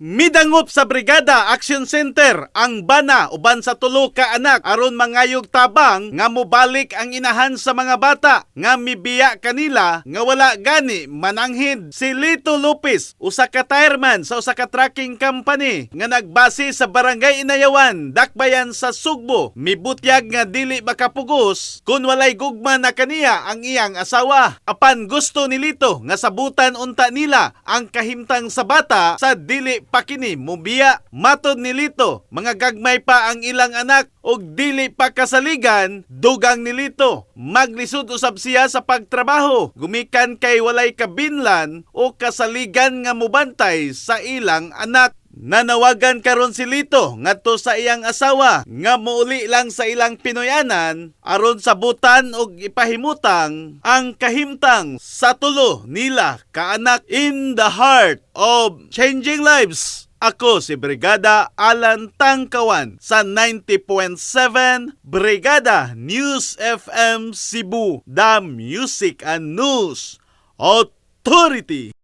Midangop sa Brigada Action Center ang Bana uban sa Tulo ka anak aron mangayog tabang nga mobalik ang inahan sa mga bata nga mibiya kanila nga wala gani mananghid. Si Lito Lopez, usa ka tireman sa usa ka trucking company nga nagbase sa Barangay Inayawan, Dakbayan sa Sugbo, mibutyag nga dili makapugos kun walay gugma na kaniya ang iyang asawa. Apan gusto ni Lito nga sabutan unta nila ang kahimtang sa bata sa dili pakini Mibiya. Matod ni Lito, mga gagmay pa ang ilang anak og dili pa kasaligan, dugang ni Lito maglisod usab siya sa pagtrabaho gumikan kay walay kabinlan o kasaligan nga mubantay sa ilang anak. Nanawagan karon si Lito ngadto sa iyang asawa nga muuli lang sa ilang Pinoyanan aron sabutan og ipahimutang ang kahimtang sa tulo nila kaanak in the heart of changing lives. Ako si Brigada Alan Tangkawan sa 90.7 Brigada News FM Cebu, the Music and News Authority.